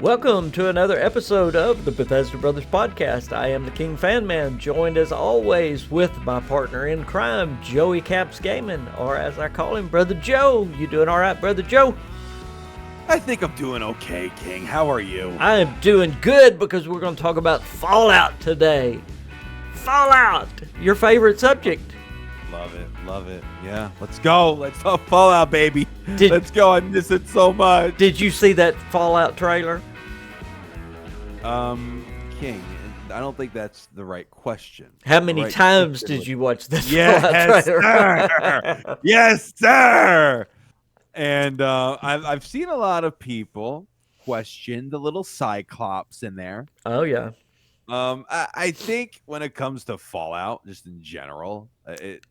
Welcome to another episode of the Bethesda Brothers Podcast. I am the KingFanMan, joined as always with my partner in crime, Joey Caps Gaming, or as I call him, Brother Joe. You doing all right, Brother Joe? I think I'm doing okay, King. How are you? I am doing good because we're going to talk about Fallout today. Fallout, your favorite subject. Love it. Yeah, let's go. Let's talk Fallout, baby. Let's go. I miss it so much. Did you see that Fallout trailer? King, I don't think that's the right question. How many times did you watch this Fallout trailer? Sir. Yes, sir. And I've seen a lot of people question the little Cyclops in there. Oh, yeah. I think when it comes to Fallout, just in general,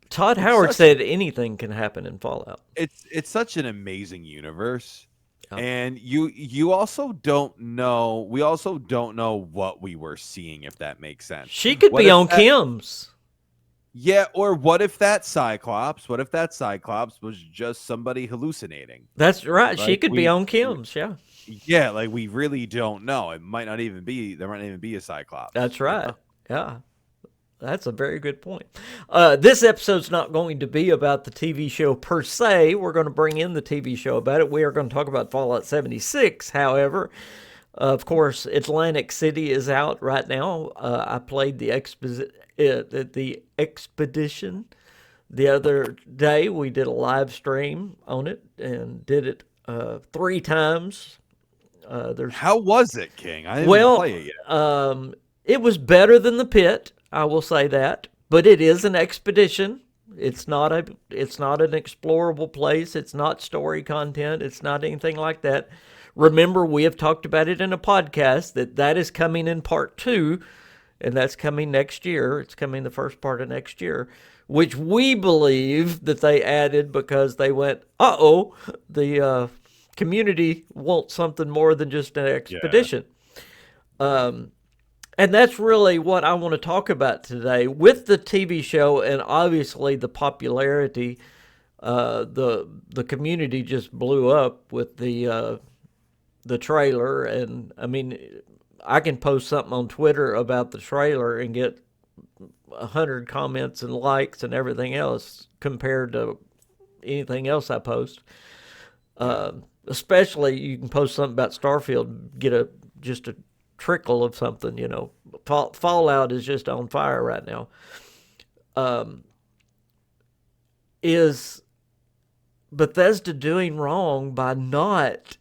Todd Howard said anything can happen in Fallout. It's such an amazing universe, Oh. and you also don't know. We also don't know what we were seeing, if that makes sense. She could be on Kim's. Yeah, or what if that Cyclops? What if that Cyclops was just somebody hallucinating? That's right. Like, she could be on Kim's. Yeah. Yeah, like we really don't know. It might not even be. There might not even be a Cyclops. That's right. Yeah. That's a very good point. This episode's not going to be about the TV show per se. We're going to bring in the TV show about it. We are going to talk about Fallout 76, however. Of course, Atlantic City is out right now. I played the Expedition the other day. We did a live stream on it and did it 3 times. How was it, King? I didn't even play it yet. It was better than the Pit, I will say that. But it is an expedition. It's not an explorable place. It's not story content. It's not anything like that. Remember, we have talked about it in a podcast that is coming in part 2, and that's coming next year. It's coming the first part of next year, which we believe that they added because they went, the community wants something more than just an expedition. Yeah. And that's really what I want to talk about today with the TV show, and obviously the popularity. The community just blew up with the trailer, and I mean, I can post something on Twitter about the trailer and get 100 comments and likes and everything else compared to anything else I post. Especially, you can post something about Starfield, get just a trickle of something, you know. Fallout is just on fire right now. Is Bethesda doing wrong by not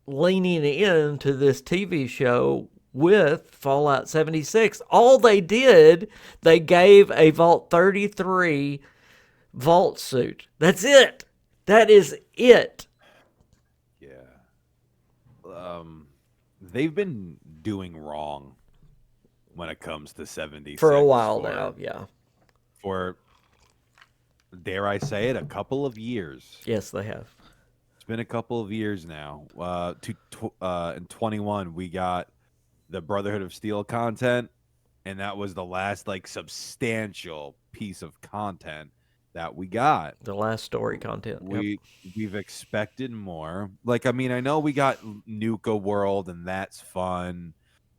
leaning into this TV show with Fallout 76? All they did, they gave a Vault 33 vault suit. That's it. That is it. Yeah. They've been doing wrong when it comes to 76 for a while now. Yeah. For, dare I say it, a couple of years. Yes, they have. It's been a couple of years now. In 21, we got the Brotherhood of Steel content, and that was the last substantial piece of content that we got. The last story content. We've expected more. I know we got Nuka World, and that's fun,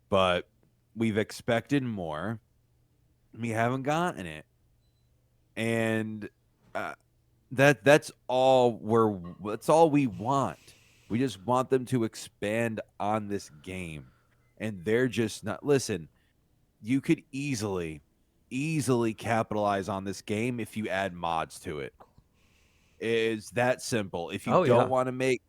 but we've expected more. We haven't gotten it, and that's all we want. We just want them to expand on this game, and they're just not. Listen, you could easily capitalize on this game if you add mods to it. It's that simple. If you don't want to make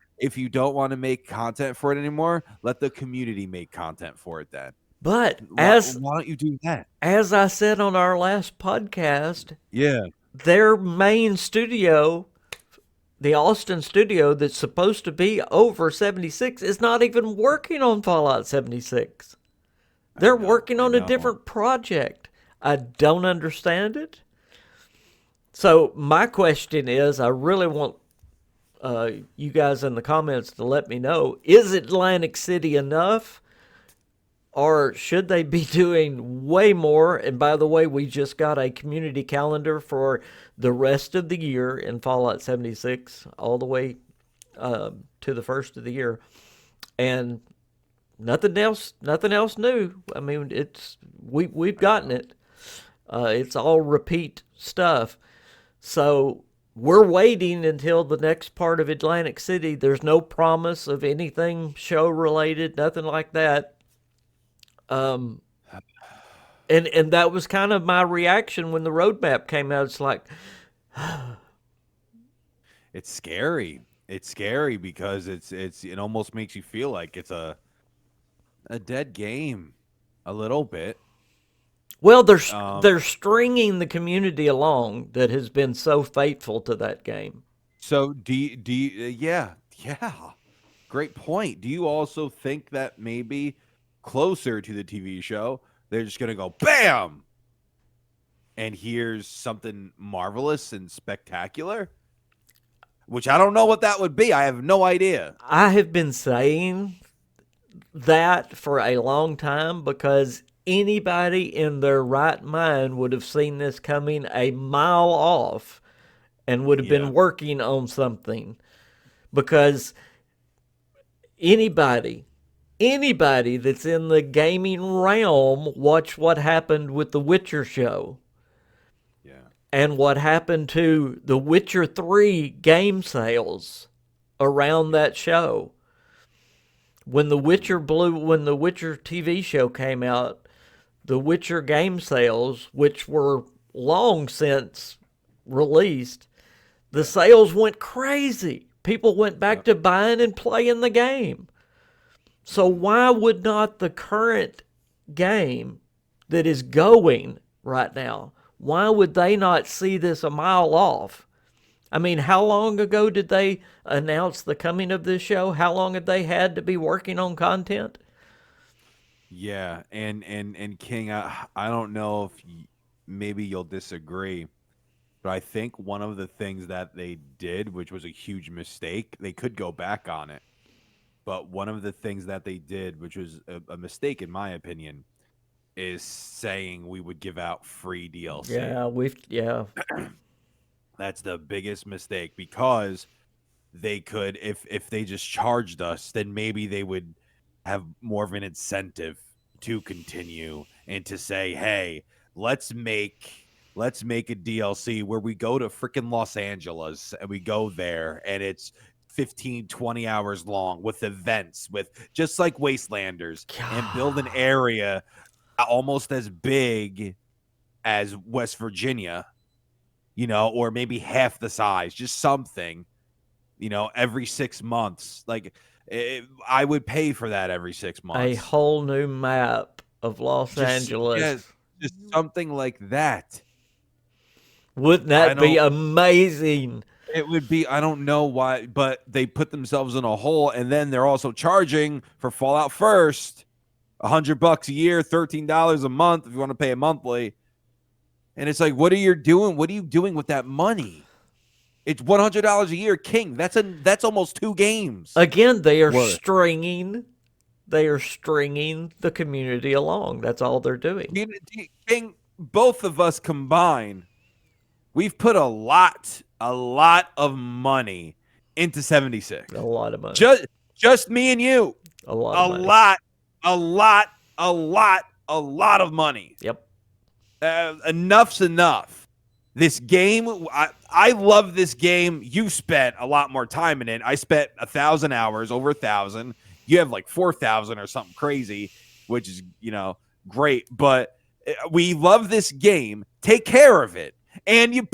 content for it anymore, let the community make content for it then. But why don't you do that? As I said on our last podcast, yeah, their main studio, the Austin studio that's supposed to be over 76, is not even working on Fallout 76. They're working on a different project. I don't understand it. So my question is, I really want you guys in the comments to let me know, is Atlantic City enough? Or should they be doing way more? And by the way, we just got a community calendar for the rest of the year in Fallout 76, all the way to the first of the year. And Nothing else new. I mean, we've I gotten know. it. It's all repeat stuff. So we're waiting until the next part of Atlantic City. There's no promise of anything show related, nothing like that. Um, and that was kind of my reaction when the roadmap came out. It's like, It's scary. It's scary because it almost makes you feel like it's a dead game, a little bit. well, Um, they're stringing the community along that has been so faithful to that game. so yeah, yeah, great point. Do you also think that maybe closer to the TV show, they're just gonna go bam, and here's something marvelous and spectacular? Which I don't know what that would be. I have no idea. I have been saying that for a long time because anybody in their right mind would have seen this coming a mile off and would have Yeah, been working on something because anybody anybody that's in the gaming realm watch what happened with the Witcher show yeah, and what happened to the Witcher 3 game sales around yeah. that show. When the Witcher TV show came out, the Witcher game sales, which were long since released, the Yeah. sales went crazy. People went back Yep. to buying and playing the game. So why would not the current game that is going right now, why would they not see this a mile off? I mean, how long ago did they announce the coming of this show? How long had they had to be working on content? Yeah, and King, I don't know if maybe you'll disagree, but I think one of the things that they did, which was a huge mistake, they could go back on it. But one of the things that they did, which was a mistake in my opinion, is saying we would give out free DLC. Yeah. That's the biggest mistake because they could, if they just charged us, then maybe they would have more of an incentive to continue and to say, hey, let's make a DLC where we go to freaking Los Angeles and we go there and it's 15, 20 hours long with events, with just like Wastelanders, and build an God. area almost as big as West Virginia, or maybe half the size, just something, every 6 months. Like, I would pay for that every six A months. whole new map of Los Just, yeah, Angeles. just something like that. Wouldn't I that be don't, amazing? it would be, I don't know why, but they put themselves in a hole, and then they're also charging for Fallout First $100 a year, $13 a month if you want to pay it monthly. And it's like, what are you doing? What are you doing with that money? It's $100 a year, King. That's almost 2 games Again, worth. they are stringing the community along. That's all they're doing. King, both of us combined, we've put a lot of money into 76. A lot of money. Just me and you. A lot of A money. lot, a lot, a lot of money. Yep. Enough's enough. This game, I love this game. You spent a lot more time in it. I spent 1,000 hours, over 1,000. You have like 4,000 or something crazy, which is, great. But we love this game. Take care of it. And your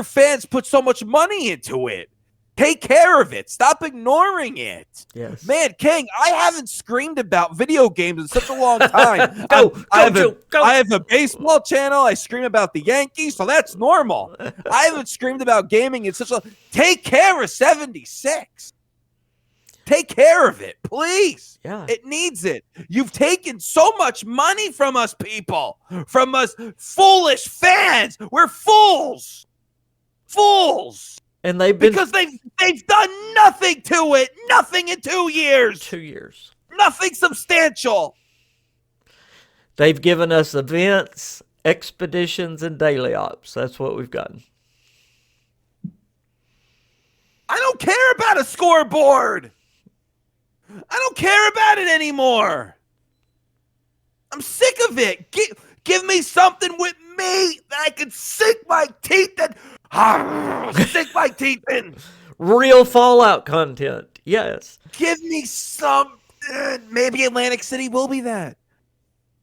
fans put so much money into it. Take care of it. Stop ignoring it. Yes. Man, King, I haven't screamed about video games in such a long time. Go, I have a baseball channel. I scream about the Yankees, so that's normal. I haven't screamed about gaming in such a... Take care of 76. Take care of it, please. Yeah. It needs it. You've taken so much money from us people, from us foolish fans. We're fools. Fools. And they've been Because they've done nothing to it. Nothing in 2 years. 2 years. Nothing substantial. They've given us events, expeditions, and daily ops. That's what we've gotten. I don't care about a scoreboard. I don't care about it anymore. I'm sick of it. Give me something with meat that I can sink my teeth in. Sink my teeth in. Real Fallout content. Yes. Give me something. Maybe Atlantic City will be that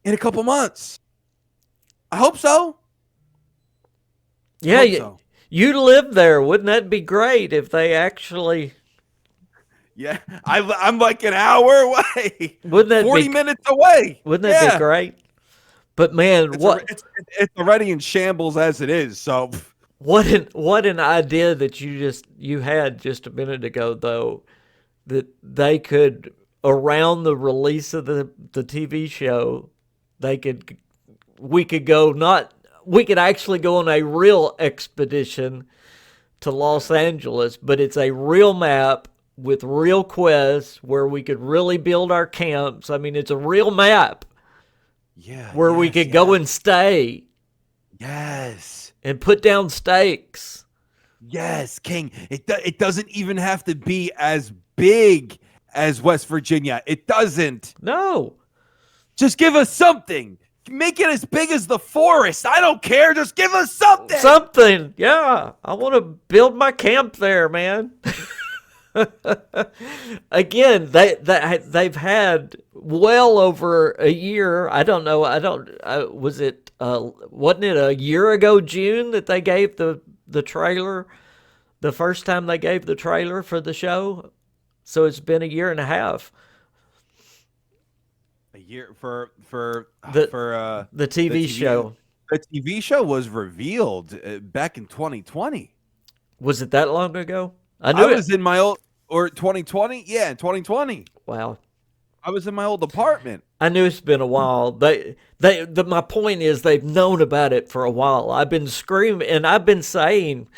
in a couple months. I hope so. Yeah, Hope so. you live there. Wouldn't that be great if they actually... Yeah, I'm like an hour away. Wouldn't that 40 be minutes away. Wouldn't that be great? But man, It's already in shambles as it is. So what an idea that you had just a minute ago, though, that they could, around the release of the TV show, we could actually go on a real expedition to Los Angeles, but it's a real map with real quests where we could really build our camps. I mean, it's a real map. Yeah. Where we could go and stay. Yes. And put down stakes. Yes, King. It doesn't even have to be as big as West Virginia. It doesn't. No. Just give us something. Make it as big as the forest. I don't care. Just give us something. Something. Yeah. I want to build my camp there, man. Again, they've had well over a year. I don't know. Wasn't it a year ago, June, that they gave the trailer? The first time they gave the trailer for the show. So it's been a year and a half. A year for the TV show. The TV show was revealed back in 2020. Was it that long ago? I was in my old, or 2020? Yeah, in 2020. Wow. I was in my old apartment. I knew it's been a while. My point is they've known about it for a while. I've been screaming, and I've been saying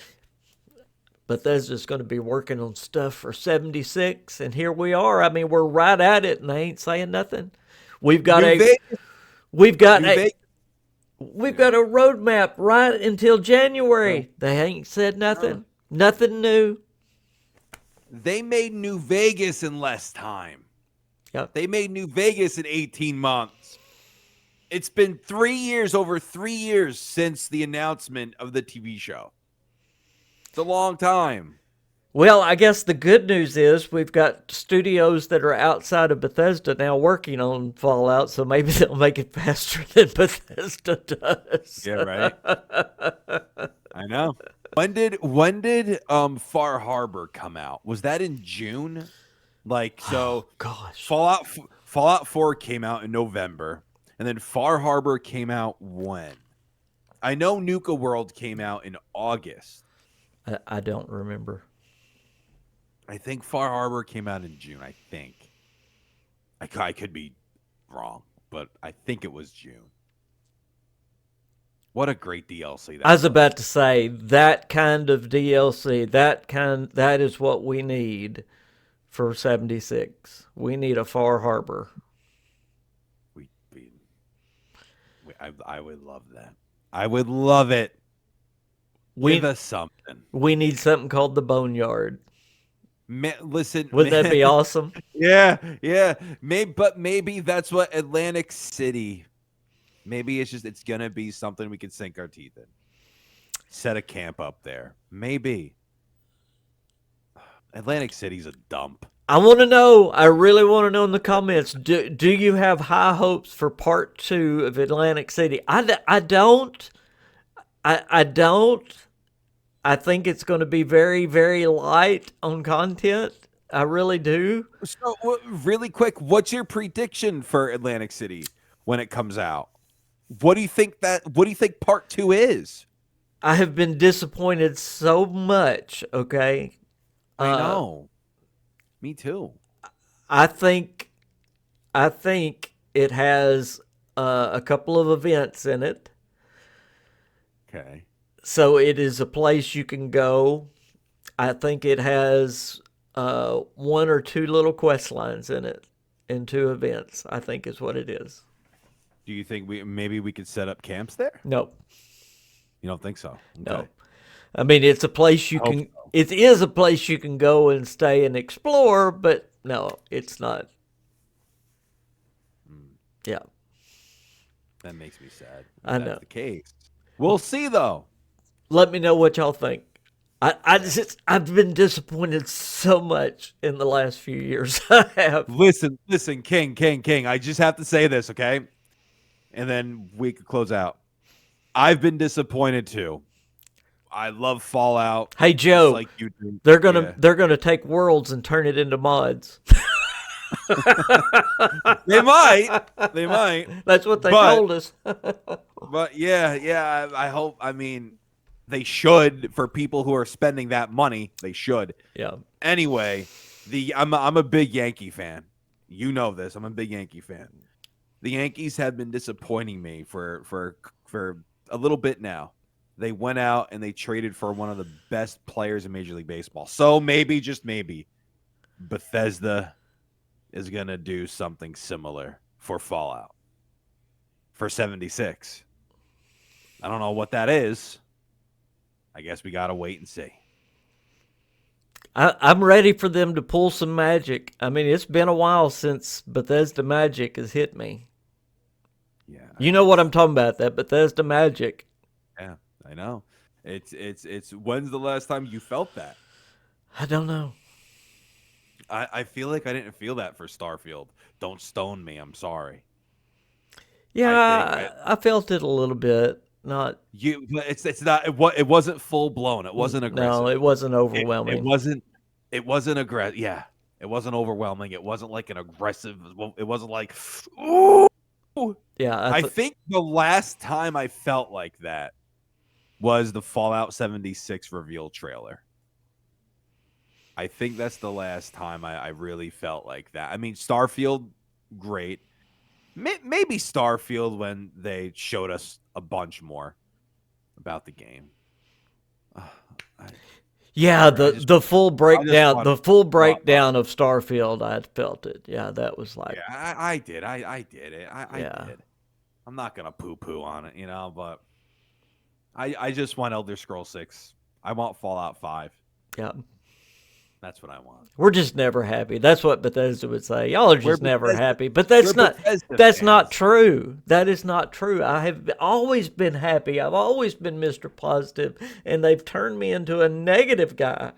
Bethesda's going to be working on stuff for 76, and here we are. I mean, we're right at it, and they ain't saying nothing. We've got a roadmap right until January. They ain't said nothing. Nothing new. They made New Vegas in less time. Yep. They made New Vegas in 18 months. It's been over 3 years since the announcement of the TV show. It's a long time. Well, I guess the good news is we've got studios that are outside of Bethesda now working on Fallout, so maybe they'll make it faster than Bethesda does. Yeah, right. I know. When did Far Harbor come out? Was that in June? Oh, gosh. Fallout 4 came out in November, and then Far Harbor came out when? I know Nuka World came out in August. I don't remember. I think Far Harbor came out in June, I think. I could be wrong, but I think it was June. What a great DLC that I was about to say, that kind of DLC, that is what we need for 76. We need a Far Harbor. I would love that. I would love it. Give us something. We need something called the Boneyard. Listen, wouldn't that be awesome? Yeah. Maybe that's what Atlantic City. Maybe it's gonna be something we can sink our teeth in. Set a camp up there. Maybe. Atlantic City's a dump. I want to know. I really want to know in the comments. Do you have high hopes for part 2 of Atlantic City? I don't. I don't. I think it's going to be very, very light on content. I really do. So, really quick, what's your prediction for Atlantic City when it comes out? What do you think part 2 is? I have been disappointed so much. Okay. I know. Me too. I think it has a couple of events in it. Okay. So it is a place you can go. I think it has 1 or 2 little quest lines in it, and 2 events, I think is what it is. Do you think maybe we could set up camps there? No. You don't think so? Okay. No. I mean, it's a place you can. So. It is a place you can go and stay and explore, but No, it's not. Mm, Yeah, that makes me sad if I that's know. the case. We'll see, though. Let me know what y'all think. Yeah. I've been disappointed so much in the last few years. I have. Listen, King. I just have to say this, okay? And then we could close out. I've been disappointed too. I love Fallout, Hey just Joe, like you do. they're gonna Yeah. they're gonna take worlds and turn it into mods. They might. They might. That's what they But told us. yeah, I hope, I mean, they should. For people who are spending that money, they should. Yeah. Anyway, I'm a big Yankee fan. You know this. I'm a big Yankee fan. The Yankees have been disappointing me for a little bit now. They went out and they traded for one of the best players in Major League Baseball. So maybe, just maybe, Bethesda is going to do something similar for Fallout for 76. I don't know what that is. I guess we got to wait and see. I'm ready for them to pull some magic. I mean, it's been a while since Bethesda magic has hit me. Yeah. You know what I'm talking about, that Bethesda magic. Yeah, I know. It's when's the last time you felt that? I don't know. I feel like I didn't feel that for Starfield. Don't stone me. I'm sorry. I think Yeah, I felt it a little bit. Not it's not it wasn't full blown. It wasn't no, aggressive. it wasn't It overwhelming. wasn't aggressive. Yeah. It wasn't overwhelming. It wasn't like an aggressive, it wasn't like, ooh. Yeah, I think the last time I felt like that was the Fallout 76 reveal trailer. I think that's the last time I really felt like that. I mean, Starfield, great. Maybe Starfield when they showed us a bunch more about the game. yeah, Whatever. the full I just breakdown, want the full a lot more. breakdown of Starfield, I felt it. Yeah, that was like, Yeah, I did. I did it. I yeah, did. I'm not gonna poo poo on it, but I just want Elder Scrolls 6. I want Fallout 5. yeah. That's what I want. We're just never happy. That's what Bethesda would say. Y'all are We're just never Bethesda. happy. But We're Bethesda that's not fans. true. That is not true. I have always been happy. I've always been Mr. Positive, and they've turned me into a negative guy.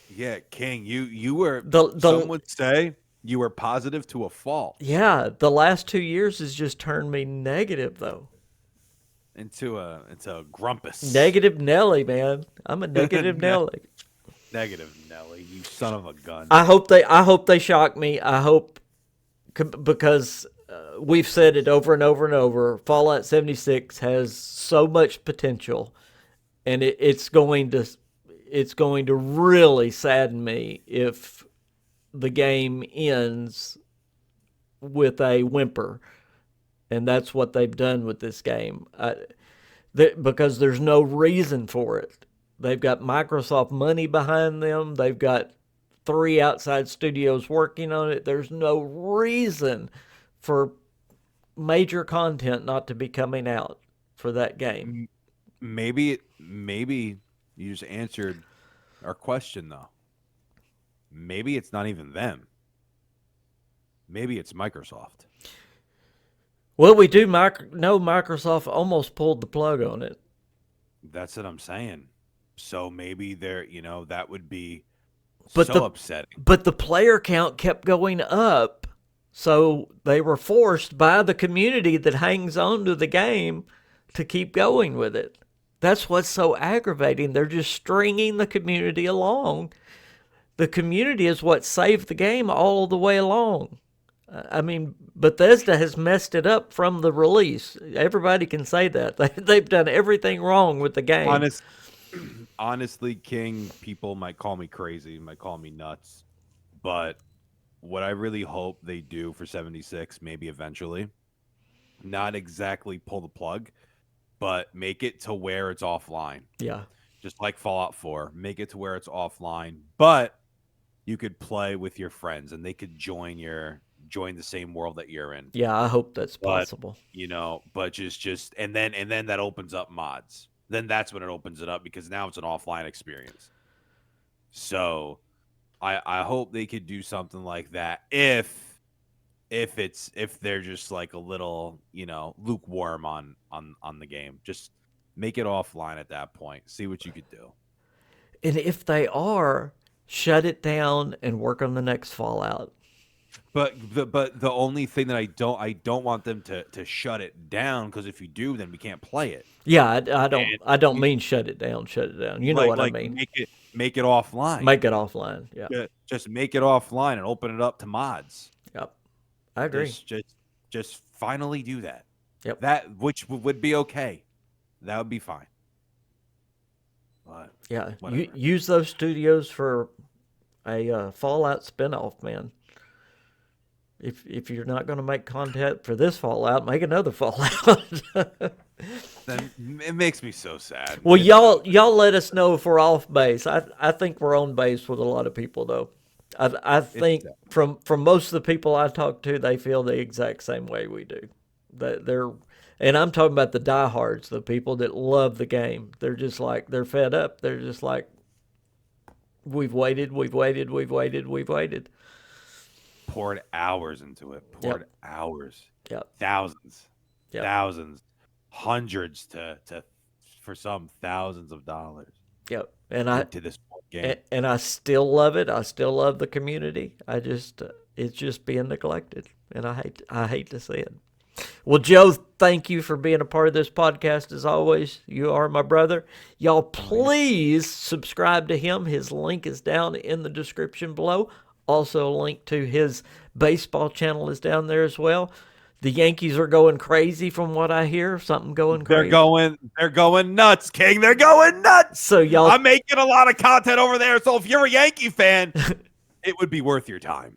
Yeah, King, you were, some The would say you were positive to a fault, yeah, the last 2 years has just turned me negative though. into a grumpus. Negative Nelly, man. I'm a negative Ne- Nelly. Negative Nelly, you son of a gun. I hope they shock me. I hope because we've said it over and over and over. Fallout 76 has so much potential, and it's going to really sadden me if the game ends with a whimper, and that's what they've done with this game. Because there's no reason for it. They've got Microsoft money behind them. They've got 3 outside studios working on it. There's no reason for major content not to be coming out for that game. Maybe you just answered our question though. Maybe it's not even them. Maybe it's Microsoft. Well, we do know Microsoft almost pulled the plug on it. That's what I'm saying. So maybe that would be But so upsetting. the player count kept going up. So they were forced by the community that hangs on to the game to keep going with it. That's what's so aggravating. They're just stringing the community along. The community is what saved the game all the way along. I mean, Bethesda has messed it up from the release. Everybody can say that. They've done everything wrong with the game. Honest, honestly, King, people might call me crazy, might call me nuts, but what I really hope they do for 76, maybe eventually, not exactly pull the plug, but make it to where it's offline. Yeah. Just like Fallout 4, make it to where it's offline, but you could play with your friends and they could join the same world that you're in. Yeah, I hope that's But possible. but just and then that opens up mods. Then that's when it opens it up because now it's an offline experience. So I hope they could do something like that if they're just like a little, lukewarm on the game. Just make it offline at that point. See what you could do. And if they are, shut it down and work on the next Fallout. But the only thing that I don't want them to shut it down, because if you do, then we can't play it. Yeah, I don't And I don't mean shut it down, shut it down. You know what I like mean. make it offline. Make it offline. Yeah. Just make it offline and open it up to mods. Yep. I agree. Just finally do that. Yep. That which would be okay. That would be fine. But Yeah. whatever. Use those studios for a Fallout spinoff, man. If you're not going to make content for this Fallout, make another Fallout. Then it makes me so sad. Well, It's so y'all let us know if we're off base. I think we're on base with a lot of people though. I think sad. from most of the people I talk to, they feel the exact same way we do. That they're, and I'm talking about the diehards, the people that love the game. They're just like they're fed up. They're just like, we've waited, we've waited, we've waited, we've waited. Poured hours into it. Poured Yep. hours. Yep. Thousands. Yep. Thousands. Hundreds to for some thousands of dollars Yep. And I into this game. and I still love it. I still love the community. I just it's just being neglected, and I hate to see it. Well, Joe, thank you for being a part of this podcast as always. You are my brother. Y'all, please subscribe to him. His link is down in the description below. Also, a link to his baseball channel is down there as well. The Yankees are going crazy from what I hear. Something going crazy. They're going nuts, King. They're going nuts. So y'all, I'm making a lot of content over there. So if you're a Yankee fan, it would be worth your time.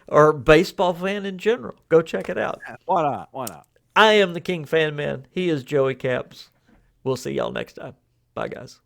or baseball fan in general, go check it out. Why not? Why not? I am the KingFanMan. He is Joey Caps. We'll see y'all next time. Bye, guys.